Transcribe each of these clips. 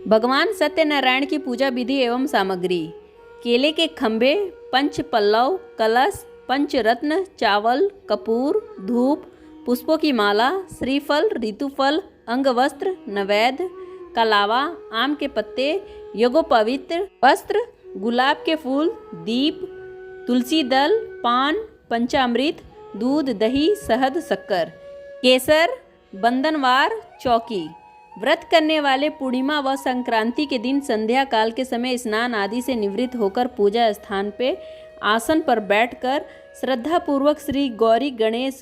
भगवान सत्यनारायण की पूजा विधि एवं सामग्री। केले के खंभे, पंच पल्लव, कलश, पंचरत्न, चावल, कपूर, धूप, पुष्पों की माला, श्रीफल, ऋतुफल, अंगवस्त्र, नैवेद्य का लावा, आम के पत्ते, यज्ञोपवीत वस्त्र, गुलाब के फूल, दीप, तुलसी दल, पान, पंचामृत, दूध, दही, शहद, शक्कर, केसर, बंधनवार, चौकी। व्रत करने वाले पूर्णिमा व संक्रांति के दिन संध्या काल के समय स्नान आदि से निवृत्त होकर पूजा स्थान पे आसन पर बैठकर श्रद्धापूर्वक श्री गौरी, गणेश,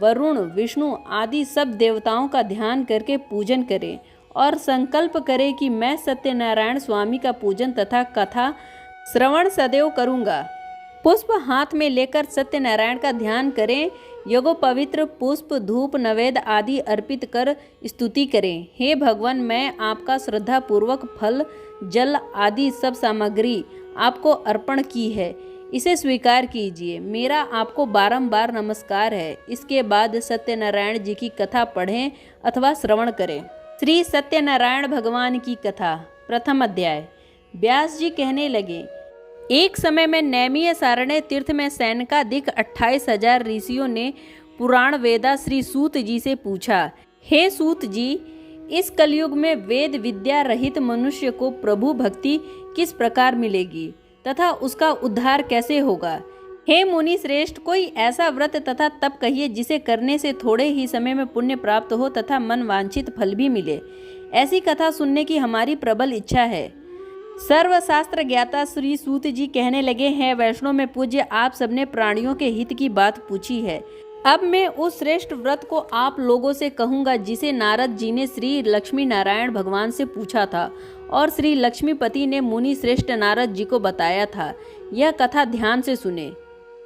वरुण, विष्णु आदि सब देवताओं का ध्यान करके पूजन करें और संकल्प करें कि मैं सत्यनारायण स्वामी का पूजन तथा कथा श्रवण सदैव करूँगा। पुष्प हाथ में लेकर सत्यनारायण का ध्यान करें। यज्ञोपवित्र पुष्प, धूप, नैवेद्य आदि अर्पित कर स्तुति करें। हे भगवान, मैं आपका श्रद्धापूर्वक फल, जल आदि सब सामग्री आपको अर्पण की है, इसे स्वीकार कीजिए। मेरा आपको बारंबार नमस्कार है। इसके बाद सत्यनारायण जी की कथा पढ़ें अथवा श्रवण करें। श्री सत्यनारायण भगवान की कथा। प्रथम अध्याय। व्यास जी कहने लगे, एक समय में नैमीय सारण्य तीर्थ में सैनकादिक 28,000 ऋषियों ने पुराण वेदा श्री सूत जी से पूछा, हे सूत जी, इस कलयुग में वेद विद्या रहित मनुष्य को प्रभु भक्ति किस प्रकार मिलेगी तथा उसका उद्धार कैसे होगा? हे मुनि श्रेष्ठ, कोई ऐसा व्रत तथा तप कहिए जिसे करने से थोड़े ही समय में पुण्य प्राप्त हो तथा मन वांछित फल भी मिले। ऐसी कथा सुनने की हमारी प्रबल इच्छा है। सर्वशास्त्र ज्ञाता श्री सूत जी कहने लगे, हैं वैष्णव में पूज्य, आप सबने प्राणियों के हित की बात पूछी है। अब मैं उस श्रेष्ठ व्रत को आप लोगों से कहूँगा जिसे नारद जी ने श्री लक्ष्मी नारायण भगवान से पूछा था और श्री लक्ष्मीपति ने मुनि श्रेष्ठ नारद जी को बताया था। यह कथा ध्यान से सुने।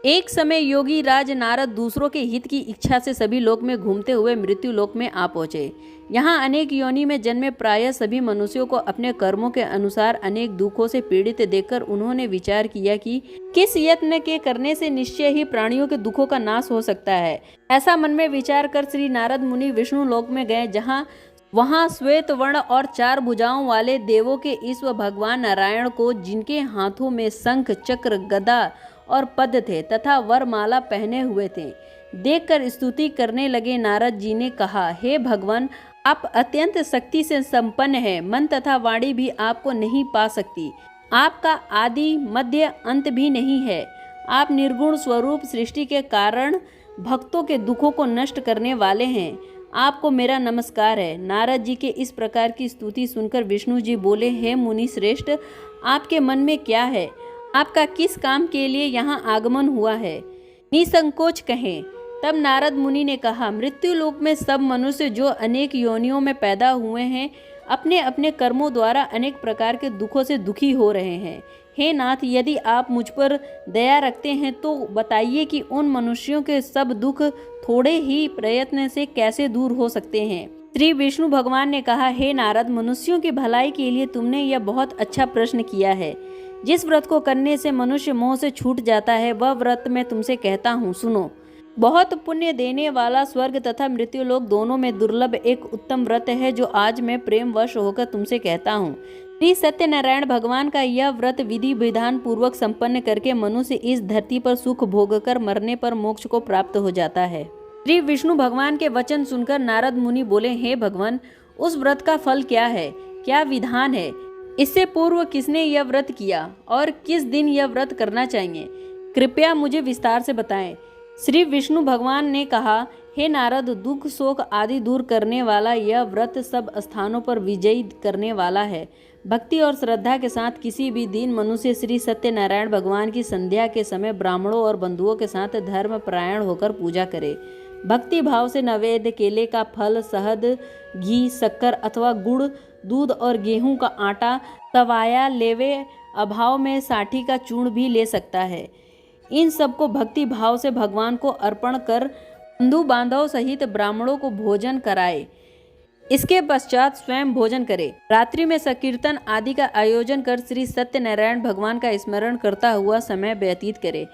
एक समय योगी राज नारद दूसरों के हित की इच्छा से सभी लोक में घूमते हुए मृत्यु लोक में आ पहुँचे। यहाँ अनेक योनि में जन्मे प्रायः सभी मनुष्यों को अपने कर्मों के अनुसार अनेक दुखों से पीड़ित देखकर उन्होंने विचार किया कि किस यत्न के करने से निश्चय ही प्राणियों के दुखों का नाश हो सकता है। ऐसा मन में विचार कर श्री नारद मुनि विष्णु लोक में गए, वहाँ श्वेत वर्ण और 4 भुजाओं वाले देवों के ईश्वर भगवान नारायण को, जिनके हाथों में शंख, चक्र, गदा और पद्म थे तथा वरमाला पहने हुए थे, देखकर स्तुति करने लगे। नारद जी ने कहा, हे भगवान, आप अत्यंत शक्ति से संपन्न हैं, मन तथा वाणी भी आपको नहीं पा सकती। आपका आदि मध्य अंत भी नहीं है। आप निर्गुण स्वरूप सृष्टि के कारण भक्तों के दुखों को नष्ट करने वाले हैं। आपको मेरा नमस्कार है। नारद जी के इस प्रकार की स्तुति सुनकर विष्णु जी बोले, हे मुनि श्रेष्ठ, आपके मन में क्या है? आपका किस काम के लिए यहाँ आगमन हुआ है? निसंकोच कहें। तब नारद मुनि ने कहा, मृत्यु लोक में सब मनुष्य जो अनेक योनियों में पैदा हुए हैं, अपने अपने कर्मों द्वारा अनेक प्रकार के दुखों से दुखी हो रहे हैं। हे नाथ, यदि आप मुझ पर दया रखते हैं तो बताइए कि उन मनुष्यों के सब दुख थोड़े ही प्रयत्न से कैसे दूर हो सकते हैं। श्री विष्णु भगवान ने कहा, हे नारद, मनुष्यों की भलाई के लिए तुमने यह बहुत अच्छा प्रश्न किया है। जिस व्रत को करने से मनुष्य मोह से छूट जाता है, वह व्रत मैं तुमसे कहता हूँ, सुनो। बहुत पुण्य देने वाला स्वर्ग तथा मृत्यु लोक दोनों में दुर्लभ एक उत्तम व्रत है, जो आज मैं प्रेम वश होकर तुमसे कहता हूँ। श्री सत्यनारायण भगवान का यह व्रत विधि विधान पूर्वक संपन्न करके मनुष्य इस धरती पर सुख भोगकर मरने पर मोक्ष को प्राप्त हो जाता है। श्री विष्णु भगवान के वचन सुनकर नारद मुनि बोले, हे भगवान, उस व्रत का फल क्या है? क्या विधान है? इससे पूर्व किसने यह व्रत किया और किस दिन यह व्रत करना चाहिए? कृपया मुझे विस्तार से बताएं। श्री विष्णु भगवान ने कहा, हे नारद, दुख शोक आदि दूर करने वाला यह व्रत सब स्थानों पर विजयी करने वाला है। भक्ति और श्रद्धा के साथ किसी भी दिन मनुष्य श्री सत्यनारायण भगवान की संध्या के समय ब्राह्मणों और बंधुओं के साथ धर्म परायण होकर पूजा करे। भक्ति भाव से नैवेद्य, केले का फल, शहद, घी, शक्कर अथवा गुड़, दूध और गेहूं का आटा, तवाया लेवे, अभाव में साठी का चूर्ण भी ले सकता है। इन सबको भक्ति भाव से भगवान को अर्पण कर बंधु बांधव सहित ब्राह्मणों को भोजन कराए। इसके पश्चात स्वयं भोजन करे। रात्रि में संकीर्तन आदि का आयोजन कर श्री सत्यनारायण भगवान का स्मरण करता हुआ समय व्यतीत करे।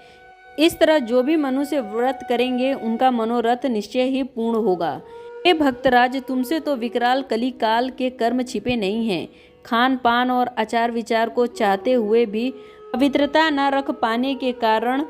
इस तरह जो भी मनुष्य व्रत करेंगे उनका मनोरथ निश्चय ही पूर्ण होगा। हे भक्तराज, तुमसे तो विकराल कली काल के कर्म छिपे नहीं हैं। खान पान और आचार विचार को चाहते हुए भी पवित्रता न रख पाने के कारण,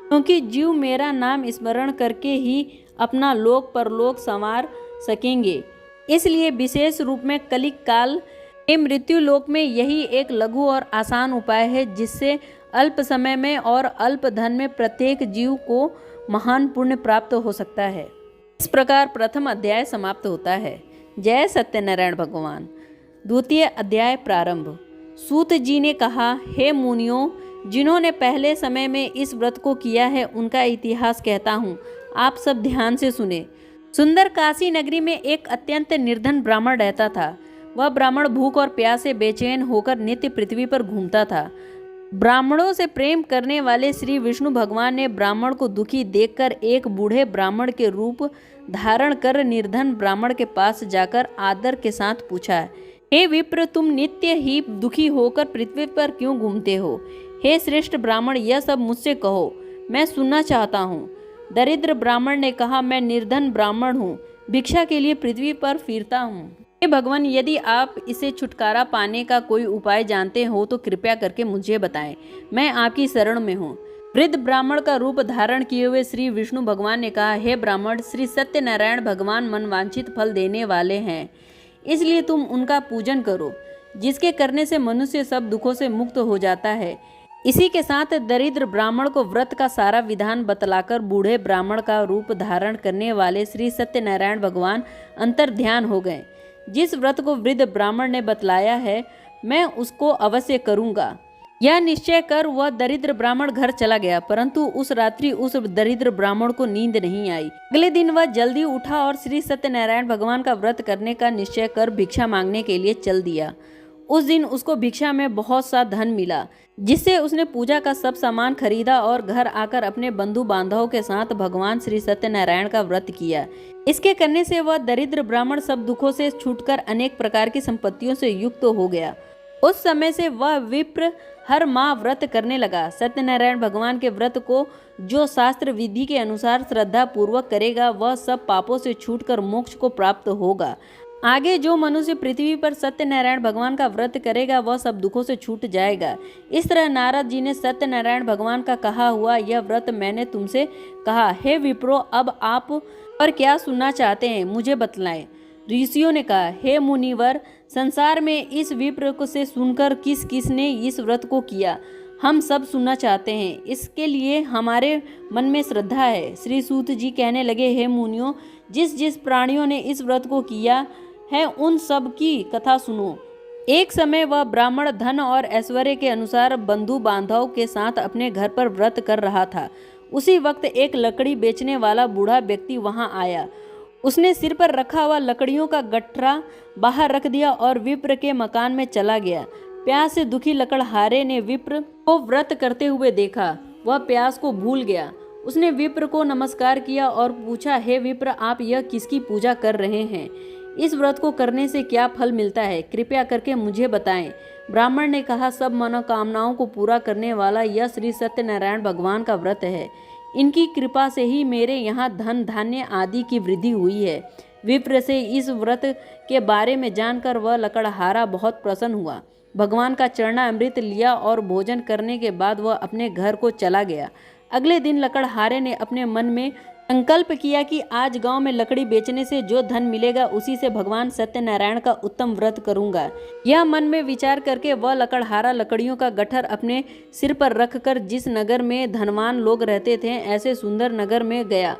क्योंकि जीव मेरा नाम स्मरण करके ही अपना लोक परलोक संवार सकेंगे, इसलिए विशेष रूप में कलिक काल में मृत्यु लोक में यही एक लघु और आसान उपाय है, जिससे अल्प समय में और अल्प धन में प्रत्येक जीव को महान पुण्य प्राप्त हो सकता है। इस प्रकार प्रथम अध्याय समाप्त होता है। जय सत्यनारायण भगवान। द्वितीय अध्याय प्रारंभ। सूत जी ने कहा, हे मुनियों, जिन्होंने पहले समय में इस व्रत को किया है उनका इतिहास कहता हूँ, आप सब ध्यान से सुने। सुंदर काशी नगरी में एक अत्यंत निर्धन ब्राह्मण रहता था। वह ब्राह्मण भूख और प्यास से बेचैन होकर नित्य पृथ्वी पर घूमता था। ब्राह्मणों से प्रेम करने वाले श्री विष्णु भगवान ने ब्राह्मण को दुखी देखकर एक बूढ़े ब्राह्मण के रूप धारण कर निर्धन ब्राह्मण के पास जाकर आदर के साथ पूछा, हे विप्र, तुम नित्य ही दुखी होकर पृथ्वी पर क्यों घूमते हो? हे श्रेष्ठ ब्राह्मण, यह सब मुझसे कहो, मैं सुनना चाहता हूँ। दरिद्र ब्राह्मण ने कहा, मैं निर्धन ब्राह्मण हूँ, भिक्षा के लिए पृथ्वी पर फिरता हूँ। हे भगवान, यदि आप इसे छुटकारा पाने का कोई उपाय जानते हो तो कृपया करके मुझे बताएं, मैं आपकी शरण में हूँ। वृद्ध ब्राह्मण का रूप धारण किए हुए श्री विष्णु भगवान ने कहा, हे ब्राह्मण, श्री सत्यनारायण भगवान मनवांछित फल देने वाले हैं, इसलिए तुम उनका पूजन करो, जिसके करने से मनुष्य सब दुखों से मुक्त हो जाता है। इसी के साथ दरिद्र ब्राह्मण को व्रत का सारा विधान बतलाकर बूढ़े ब्राह्मण का रूप धारण करने वाले श्री सत्यनारायण भगवान अंतर ध्यान हो गए। जिस व्रत को वृद्ध ब्राह्मण ने बतलाया है, मैं उसको अवश्य करूंगा, यह निश्चय कर वह दरिद्र ब्राह्मण घर चला गया। परंतु उस रात्रि उस दरिद्र ब्राह्मण को नींद नहीं आई। अगले दिन वह जल्दी उठा और श्री सत्यनारायण भगवान का व्रत करने का निश्चय कर भिक्षा मांगने के लिए चल दिया। उस दिन उसको भिक्षा में बहुत सा धन मिला, जिससे उसने पूजा का सब सामान खरीदा और घर आकर अपने बंधु बांधवों के साथ भगवान श्री सत्यनारायण का व्रत किया। इसके करने से वह दरिद्र ब्राह्मण सब दुखों से छूटकर अनेक प्रकार की संपत्तियों से युक्त हो गया। उस समय से वह विप्र हर माह व्रत करने लगा। सत्यनारायण भगवान के व्रत को जो शास्त्र विधि के अनुसार श्रद्धा पूर्वक करेगा, वह सब पापों से छूटकर मोक्ष को प्राप्त होगा। आगे जो मनुष्य पृथ्वी पर सत्यनारायण भगवान का व्रत करेगा, वह सब दुखों से छूट जाएगा। इस तरह नारद जी ने सत्यनारायण भगवान का कहा हुआ यह व्रत मैंने तुमसे कहा। हे विप्रो, अब आप और क्या सुनना चाहते हैं, मुझे बतलाएं। ऋषियों ने कहा, हे मुनिवर, संसार में इस विप्र को से सुनकर किस किस ने इस व्रत को किया, हम सब सुनना चाहते हैं। इसके लिए हमारे मन में श्रद्धा है। श्री सूत जी कहने लगे, हे मुनियों, जिस जिस प्राणियों ने इस व्रत को किया है उन सब की कथा सुनो। एक समय वह ब्राह्मण धन और ऐश्वर्य के अनुसार बंधु बांधव के साथ अपने घर पर व्रत कर रहा था। उसी वक्त एक लकड़ी बेचने वाला बूढ़ा व्यक्ति वहां आया। उसने सिर पर रखा हुआ लकड़ियों का गट्ठरा बाहर रख दिया और विप्र के मकान में चला गया। प्यास से दुखी लकड़हारे ने विप्र को व्रत करते हुए देखा। वह प्यास को भूल गया। उसने विप्र को नमस्कार किया और पूछा, हे विप्र, आप यह किसकी पूजा कर रहे हैं? इस व्रत को करने से क्या फल मिलता है, कृपया करके मुझे बताएं। ब्राह्मण ने कहा, सब मनोकामनाओं को पूरा करने वाला यह श्री सत्यनारायण भगवान का व्रत है। इनकी कृपा से ही मेरे यहाँ धन धान्य आदि की वृद्धि हुई है। विप्र से इस व्रत के बारे में जानकर वह लकड़हारा बहुत प्रसन्न हुआ। भगवान का चरणामृत लिया और भोजन करने के बाद वह अपने घर को चला गया। अगले दिन लकड़हारे ने अपने मन में संकल्प किया कि आज गांव में लकड़ी बेचने से जो धन मिलेगा उसी से भगवान सत्यनारायण का उत्तम व्रत करूंगा। यह मन में विचार करके वह लकड़हारा लकड़ियों का गट्ठर अपने सिर पर रखकर जिस नगर में धनवान लोग रहते थे ऐसे सुंदर नगर में गया।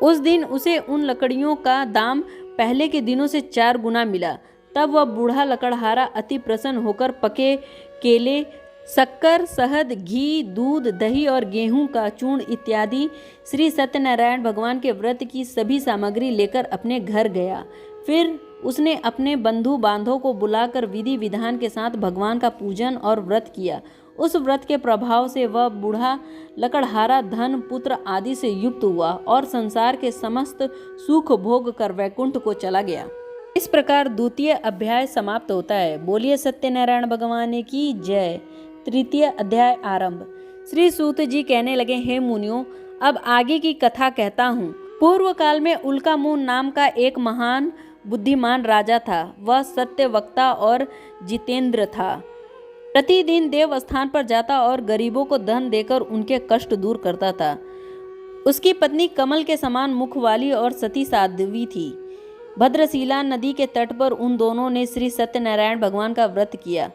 उस दिन उसे उन लकड़ियों का दाम पहले के दिनों से 4 गुना मिला। तब वह बूढ़ा लकड़हारा अति प्रसन्न होकर पके केले, शक्कर, शहद, घी, दूध, दही और गेहूं का चूर्ण इत्यादि श्री सत्यनारायण भगवान के व्रत की सभी सामग्री लेकर अपने घर गया। फिर उसने अपने बंधु बांधवों को बुलाकर विधि विधान के साथ भगवान का पूजन और व्रत किया। उस व्रत के प्रभाव से वह बूढ़ा लकड़हारा धन, पुत्र आदि से युक्त हुआ और संसार के समस्त सुख भोग कर वैकुंठ को चला गया। इस प्रकार द्वितीय अध्याय समाप्त होता है। बोलिए सत्यनारायण भगवान की जय। तृतीय अध्याय आरंभ। श्री सूत जी कहने लगे, हे मुनियों, अब आगे की कथा कहता हूँ। पूर्व काल में उल्का मुनि नाम का एक महान बुद्धिमान राजा था। वह सत्यवक्ता और जितेंद्र था। प्रतिदिन देव स्थान पर जाता और गरीबों को धन देकर उनके कष्ट दूर करता था। उसकी पत्नी कमल के समान मुख वाली और सती साध्वी थी। भद्रशिला नदी के तट पर उन दोनों ने श्री सत्यनारायण भगवान का व्रत किया।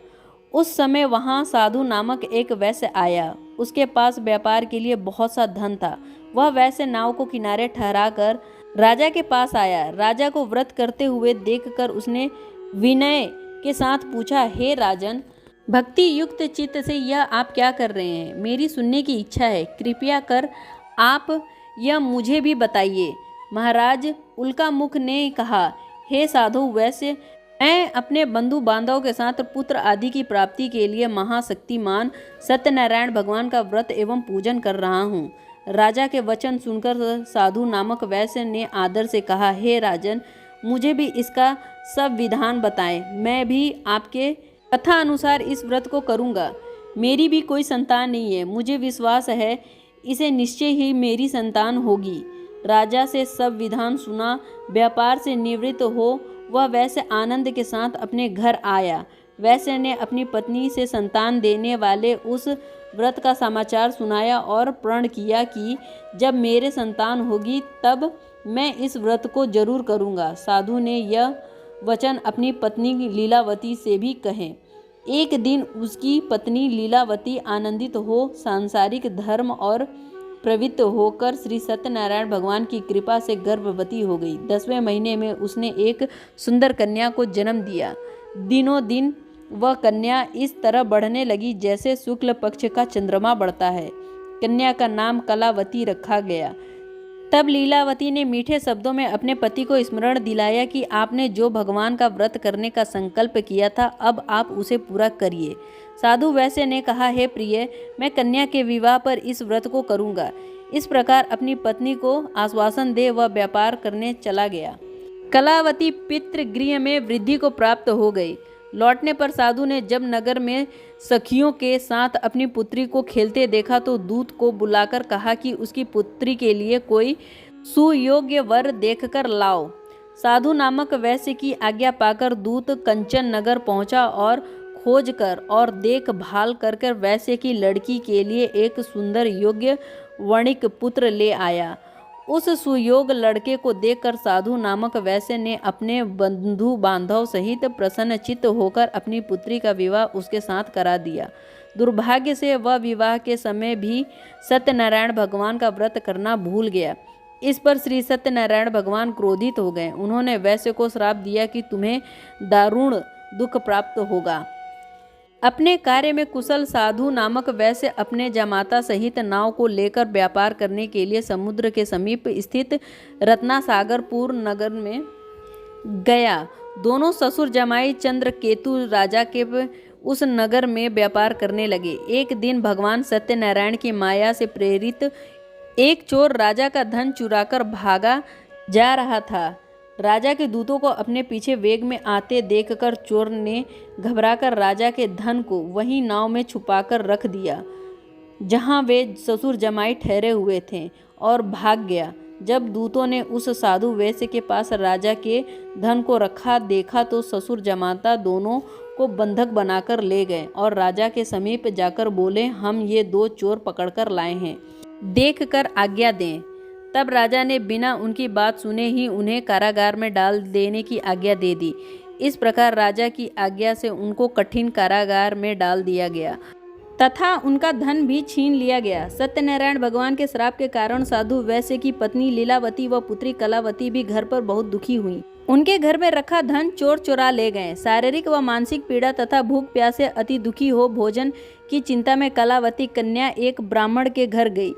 उस समय वहां साधु नामक एक वैश्य आया। उसके पास व्यापार के लिए बहुत सा धन था। वह वैश्य नाव को किनारे ठहराकर राजा के पास आया। राजा को व्रत करते हुए देखकर उसने विनय के साथ पूछा, हे राजन, भक्ति युक्त चित्त से यह आप क्या कर रहे हैं? मेरी सुनने की इच्छा है। कृपया कर आप यह मुझे भी बताइए। महाराज उल्कामुख ने कहा, हे साधु वैश्य, मैं अपने बंधु बांधव के साथ पुत्र आदि की प्राप्ति के लिए महाशक्तिमान सत्यनारायण भगवान का व्रत एवं पूजन कर रहा हूँ। राजा के वचन सुनकर साधु नामक वैश्य ने आदर से कहा, हे राजन, मुझे भी इसका सब विधान बताएं। मैं भी आपके कथा अनुसार इस व्रत को करूँगा। मेरी भी कोई संतान नहीं है। मुझे विश्वास है इसे निश्चय ही मेरी संतान होगी। राजा से सब विधान सुना, व्यापार से निवृत्त हो वह वैसे आनंद के साथ अपने घर आया। वैसे ने अपनी पत्नी से संतान देने वाले उस व्रत का समाचार सुनाया और प्रण किया कि जब मेरे संतान होगी तब मैं इस व्रत को जरूर करूँगा। साधु ने यह वचन अपनी पत्नी लीलावती से भी कहे। एक दिन उसकी पत्नी लीलावती आनंदित हो सांसारिक धर्म और प्रवृत्त होकर श्री सत्यनारायण भगवान की कृपा से गर्भवती हो गई। 10वें महीने में उसने एक सुंदर कन्या को जन्म दिया। दिनों दिन वह कन्या इस तरह बढ़ने लगी जैसे शुक्ल पक्ष का चंद्रमा बढ़ता है। कन्या का नाम कलावती रखा गया। तब लीलावती ने मीठे शब्दों में अपने पति को स्मरण दिलाया कि आपने जो भगवान का व्रत करने का संकल्प किया था, अब आप उसे पूरा करिए। साधु वैश्य ने कहा, हे प्रिय, मैं कन्या के विवाह पर इस व्रत को करूँगा। इस प्रकार अपनी पत्नी को आश्वासन दे वह व्यापार करने चला गया। कलावती पितृगृह में वृद्धि को प्राप्त हो गई। लौटने पर साधु ने जब नगर में सखियों के साथ अपनी पुत्री को खेलते देखा तो दूत को बुलाकर कहा कि उसकी पुत्री के लिए कोई सुयोग्य वर देखकर लाओ। साधु नामक वैश्य की आज्ञा पाकर दूत कंचन नगर पहुंचा और खोज कर और देखभाल कर वैश्य की लड़की के लिए एक सुंदर योग्य वणिक पुत्र ले आया। उस सुयोग लड़के को देखकर साधु नामक वैश्य ने अपने बंधु बांधव सहित प्रसन्नचित्त होकर अपनी पुत्री का विवाह उसके साथ करा दिया। दुर्भाग्य से वह विवाह के समय भी सत्यनारायण भगवान का व्रत करना भूल गया। इस पर श्री सत्यनारायण भगवान क्रोधित हो गए। उन्होंने वैश्य को श्राप दिया कि तुम्हें दारुण दुख प्राप्त होगा। अपने कार्य में कुशल साधु नामक वैश्य अपने जमाता सहित नाव को लेकर व्यापार करने के लिए समुद्र के समीप स्थित रत्नासागरपुर नगर में गया। दोनों ससुर जमाई चंद्रकेतु राजा के उस नगर में व्यापार करने लगे। एक दिन भगवान सत्यनारायण की माया से प्रेरित एक चोर राजा का धन चुराकर भागा जा रहा था। राजा के दूतों को अपने पीछे वेग में आते देखकर चोर ने घबराकर राजा के धन को वहीं नाव में छुपाकर रख दिया जहां वे ससुर जमाई ठहरे हुए थे और भाग गया। जब दूतों ने उस साधु वैश्य के पास राजा के धन को रखा देखा तो ससुर जमाता दोनों को बंधक बनाकर ले गए और राजा के समीप जाकर बोले, हम ये दो चोर पकड़कर लाए हैं, देख कर आज्ञा दें। तब राजा ने बिना उनकी बात सुने ही उन्हें कारागार में डाल देने की आज्ञा दे दी। इस प्रकार राजा की आज्ञा से उनको कठिन कारागार में डाल दिया गया तथा उनका धन भी छीन लिया गया। सत्यनारायण भगवान के श्राप के कारण साधु वैश्य की पत्नी लीलावती व पुत्री कलावती भी घर पर बहुत दुखी हुई। उनके घर में रखा धन चोर चुरा ले गए। शारीरिक व मानसिक पीड़ा तथा भूख प्यास से अति दुखी हो भोजन की चिंता में कलावती कन्या एक ब्राह्मण के घर गई।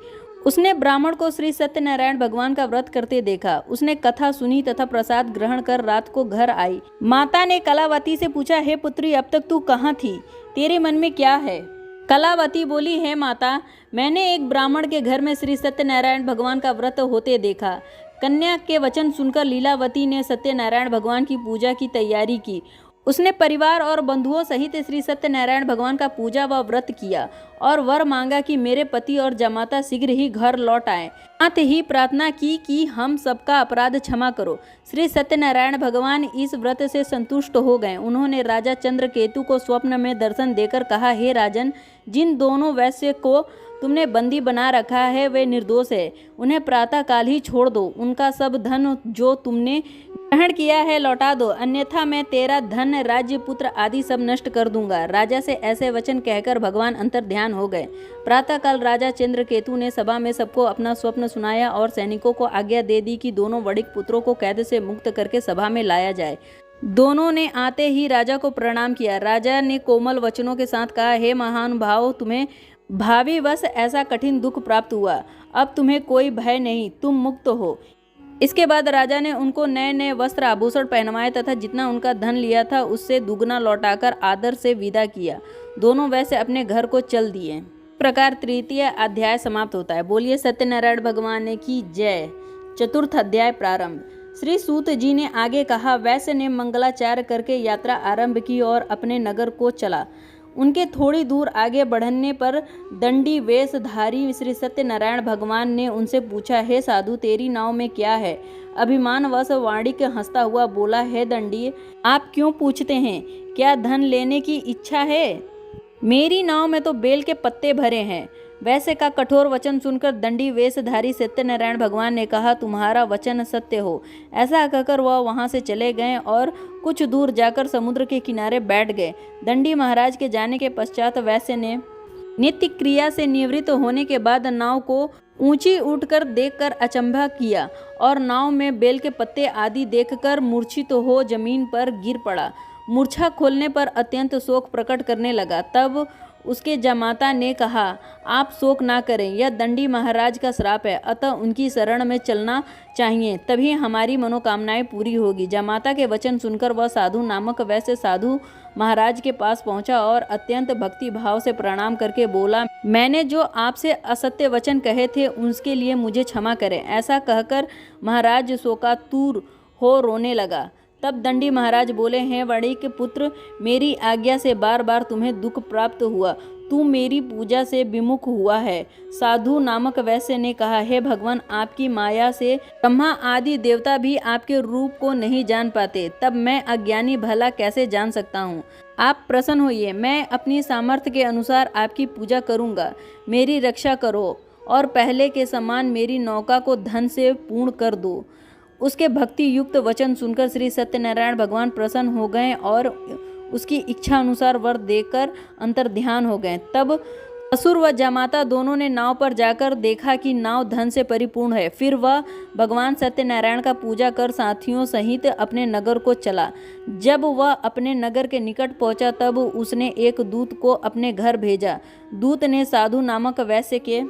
उसने ब्राह्मण को श्री सत्यनारायण भगवान का व्रत करते देखा। उसने कथा सुनी तथा प्रसाद ग्रहण कर रात को घर आई। माता ने कलावती से पूछा, हे पुत्री, अब तक तू कहाँ थी? तेरे मन में क्या है? कलावती बोली, हे माता, मैंने एक ब्राह्मण के घर में श्री सत्यनारायण भगवान का व्रत होते देखा। कन्या के वचन सुनकर लीलावती ने सत्यनारायण भगवान की पूजा की तैयारी की उसने परिवार और बंधुओं सहित श्री सत्यनारायण भगवान का पूजा व व्रत किया और वर मांगा कि मेरे पति और जमाता शीघ्र ही घर लौट आए। साथ ही प्रार्थना की कि हम सबका अपराध क्षमा करो। श्री सत्यनारायण भगवान इस व्रत से संतुष्ट हो गए। उन्होंने राजा चंद्रकेतु को स्वप्न में दर्शन देकर कहा, हे राजन, जिन दोनों वैश्य को तुमने बंदी बना रखा है वे निर्दोष है, उन्हें प्रातः काल ही छोड़ दो। उनका सब धन जो तुमने ग्रहण किया है लौटा दो, अन्यथा मैं तेरा धन, राज्य, पुत्र आदि सब नष्ट कर दूंगा। राजा से ऐसे वचन कहकर भगवान अंतर ध्यान हो गए। प्रातःकाल राजा चंद्रकेतु ने सभा में सबको अपना स्वप्न सुनाया और सैनिकों को आज्ञा दे दी कि दोनों वणिक पुत्रों को कैद से मुक्त करके सभा में लाया जाए। दोनों ने आते ही राजा को प्रणाम किया। राजा ने कोमल वचनों के साथ कहा, हे महानुभाव, तुम्हें भावी वश ऐसा कठिन दुख प्राप्त हुआ, अब तुम्हें कोई भय नहीं, तुम मुक्त हो। इसके बाद राजा ने उनको नए नए वस्त्र आभूषण पहनवाए तथा जितना उनका धन लिया था उससे दुगना लौटाकर आदर से विदा किया। दोनों वैसे अपने घर को चल दिए। इस प्रकार तृतीय अध्याय समाप्त होता है। बोलिए सत्यनारायण भगवान की जय। चतुर्थ अध्याय प्रारंभ। श्री सूत जी ने आगे कहा, वैश्य ने मंगलाचार करके यात्रा आरंभ की और अपने नगर को चला। उनके थोड़ी दूर आगे बढ़ने पर दंडी वेशधारी श्री सत्यनारायण भगवान ने उनसे पूछा, हे साधु, तेरी नाव में क्या है? अभिमानवश वाणिक हंसता हुआ बोला, हे दंडी, आप क्यों पूछते हैं? क्या धन लेने की इच्छा है? मेरी नाव में तो बेल के पत्ते भरे हैं। वैसे का कठोर वचन सुनकर दंडी वेशधारी सत्यनारायण भगवान ने कहा, तुम्हारा वचन सत्य हो। ऐसा कहकर वह वहां से चले गए और कुछ दूर जाकर समुद्र के किनारे बैठ गए। दंडी महाराज के जाने के पश्चात वैश्य ने नित्य क्रिया से निवृत्त होने के बाद नाव को ऊंची उठकर देखकर अचंभा किया और नाव में बेल के पत्ते आदि देखकर मूर्छित हो जमीन पर गिर पड़ा। मूर्छा खोलने पर अत्यंत शोक प्रकट करने लगा। तब उसके जमाता ने कहा, आप शोक ना करें, यह दंडी महाराज का श्राप है, अतः उनकी शरण में चलना चाहिए, तभी हमारी मनोकामनाएं पूरी होगी। जमाता के वचन सुनकर वह साधु नामक वैश्य साधु महाराज के पास पहुंचा और अत्यंत भक्ति भाव से प्रणाम करके बोला, मैंने जो आपसे असत्य वचन कहे थे उसके लिए मुझे क्षमा करें। ऐसा कहकर महाराज शोकातुर हो रोने लगा। तब दंडी महाराज बोले, हैं वणिक पुत्र, मेरी आज्ञा से बार बार तुम्हें दुख प्राप्त हुआ, तू मेरी पूजा से विमुख हुआ है। साधु नामक वैश्य ने कहा, हे भगवान, आपकी माया से ब्रह्मा आदि देवता भी आपके रूप को नहीं जान पाते, तब मैं अज्ञानी भला कैसे जान सकता हूँ? आप प्रसन्न होइए, मैं अपनी सामर्थ्य के अनुसार आपकी पूजा करूँगा। मेरी रक्षा करो और पहले के समान मेरी नौका को धन से पूर्ण कर दो। उसके भक्ति युक्त वचन सुनकर श्री सत्यनारायण भगवान प्रसन्न हो गए और उसकी इच्छा अनुसार वर देकर अंतर ध्यान हो गए। तब असुर व जमाता दोनों ने नाव पर जाकर देखा कि नाव धन से परिपूर्ण है। फिर वह भगवान सत्यनारायण का पूजा कर साथियों सहित अपने नगर को चला। जब वह अपने नगर के निकट पहुंचा तब उसने एक दूत को अपने घर भेजा। दूत ने साधु नामक वैश्य के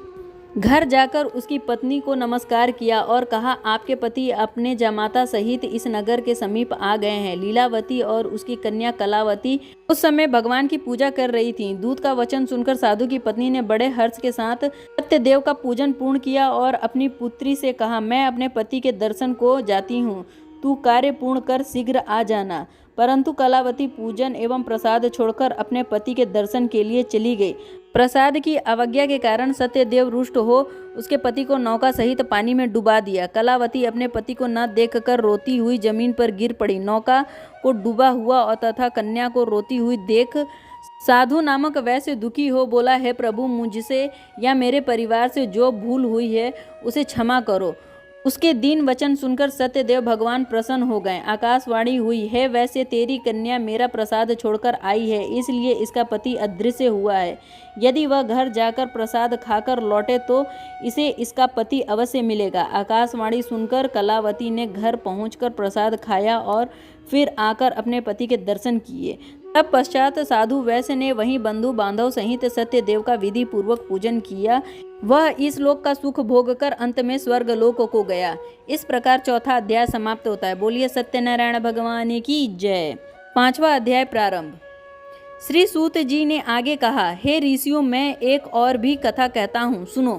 घर जाकर उसकी पत्नी को नमस्कार किया और कहा, आपके पति अपने जमाता सहित इस नगर के समीप आ गए हैं। लीलावती और उसकी कन्या कलावती उस समय भगवान की पूजा कर रही थीं। दूत का वचन सुनकर साधु की पत्नी ने बड़े हर्ष के साथ सत्यदेव का पूजन पूर्ण किया और अपनी पुत्री से कहा, मैं अपने पति के दर्शन को जाती हूँ, तू कार्य पूर्ण कर शीघ्र आ जाना। परंतु कलावती पूजन एवं प्रसाद छोड़कर अपने पति के दर्शन के लिए चली गई। प्रसाद की अवज्ञा के कारण सत्यदेव रुष्ट हो उसके पति को नौका सहित पानी में डुबा दिया। कलावती अपने पति को न देखकर रोती हुई जमीन पर गिर पड़ी। नौका को डूबा हुआ और तथा कन्या को रोती हुई देख साधु नामक वैश्य दुखी हो बोला, हे प्रभु, मुझसे या मेरे परिवार से जो भूल हुई है उसे क्षमा करो। उसके दीन वचन सुनकर सत्यदेव भगवान प्रसन्न हो गए। आकाशवाणी हुई, हे वैश्य, तेरी कन्या मेरा प्रसाद छोड़कर आई है, इसलिए इसका पति अदृश्य हुआ है। यदि वह घर जाकर प्रसाद खाकर लौटे तो इसे इसका पति अवश्य मिलेगा। आकाशवाणी सुनकर कलावती ने घर पहुंचकर प्रसाद खाया और फिर आकर अपने पति के दर्शन किए। तब पश्चात साधु वैश्य ने वहीं बंधु बांधव सहित सत्यदेव का विधि पूर्वक पूजन किया। वह इस लोक का सुख भोग कर अंत में स्वर्ग लोक को गया। इस प्रकार चौथा अध्याय समाप्त होता है। बोलिए सत्यनारायण भगवान की जय। पांचवा अध्याय प्रारंभ। श्री सूत जी ने आगे कहा, हे ऋषियों, मैं एक और भी कथा कहता हूँ, सुनो।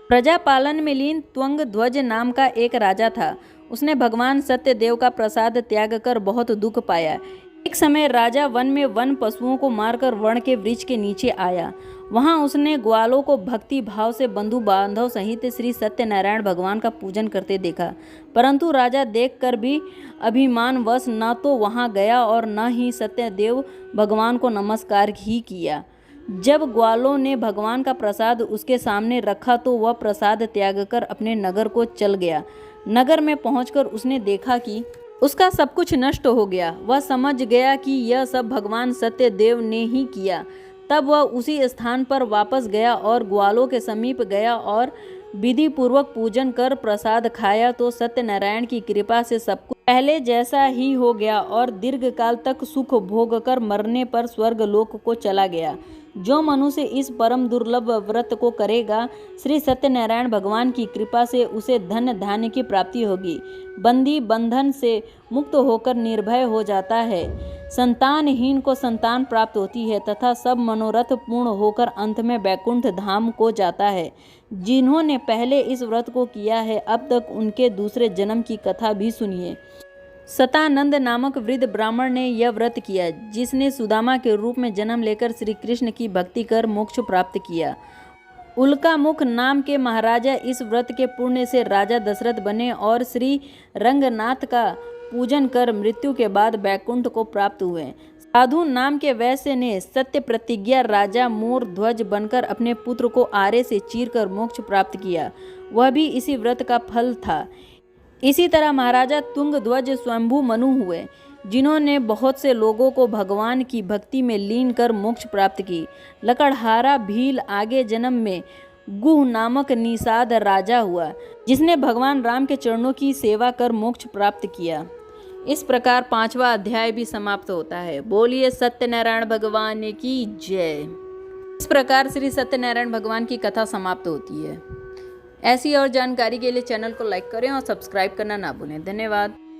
प्रजा पालन में लीन त्वंग ध्वज नाम का एक राजा था। उसने भगवान सत्यदेव का प्रसाद त्याग कर बहुत दुख पाया। एक समय राजा वन में वन पशुओं को मारकर वर्ण के वृक्ष के नीचे आया। वहां उसने ग्वालों को भक्ति भाव से बंधु बांधव सहित श्री सत्यनारायण भगवान का पूजन करते देखा, परंतु राजा देखकर भी अभिमानवश न तो वहां गया और न ही सत्यदेव भगवान को नमस्कार ही किया। जब ग्वालों ने भगवान का प्रसाद उसके सामने रखा तो वह प्रसाद त्याग कर अपने नगर को चल गया। नगर में पहुंचकर उसने देखा कि उसका सब कुछ नष्ट हो गया। वह समझ गया कि यह सब भगवान सत्यदेव ने ही किया। तब वह उसी स्थान पर वापस गया और ग्वालों के समीप गया और विधि पूर्वक पूजन कर प्रसाद खाया तो सत्यनारायण की कृपा से सब कुछ पहले जैसा ही हो गया और दीर्घ काल तक सुख भोग कर मरने पर स्वर्ग लोक को चला गया। जो मनुष्य इस परम दुर्लभ व्रत को करेगा, श्री सत्यनारायण भगवान की कृपा से उसे धन धान्य की प्राप्ति होगी, बंदी बंधन से मुक्त होकर निर्भय हो जाता है, संतानहीन को संतान प्राप्त होती है तथा सब मनोरथ पूर्ण होकर अंत में वैकुंठ धाम को जाता है। जिन्होंने पहले इस व्रत को किया है, अब तक उनके दूसरे जन्म की कथा भी सुनिए। सतानंद नामक वृद्ध ब्राह्मण ने यह व्रत किया, जिसने सुदामा के रूप में जन्म लेकर श्री कृष्ण की भक्ति कर मोक्ष प्राप्त किया। उल्कामुख नाम के महाराजा इस व्रत के पुण्य से राजा दशरथ बने और श्री रंगनाथ का पूजन कर मृत्यु के बाद वैकुंठ को प्राप्त हुए। साधु नाम के वैश्य ने सत्य प्रतिज्ञा राजा मोर ध्वज बनकर अपने पुत्र को आरे से चीरकर मोक्ष प्राप्त किया। वह भी इसी व्रत का फल था। इसी तरह महाराजा तुंगध्वज स्वयंभू मनु हुए, जिन्होंने बहुत से लोगों को भगवान की भक्ति में लीन कर मोक्ष प्राप्त की। लकड़हारा भील आगे जन्म में गुह नामक निषाद राजा हुआ, जिसने भगवान राम के चरणों की सेवा कर मोक्ष प्राप्त किया। इस प्रकार 5वां अध्याय भी समाप्त होता है। बोलिए सत्यनारायण भगवान की जय। इस प्रकार श्री सत्यनारायण भगवान की कथा समाप्त होती है। ऐसी और जानकारी के लिए चैनल को लाइक करें और सब्सक्राइब करना ना भूलें। धन्यवाद।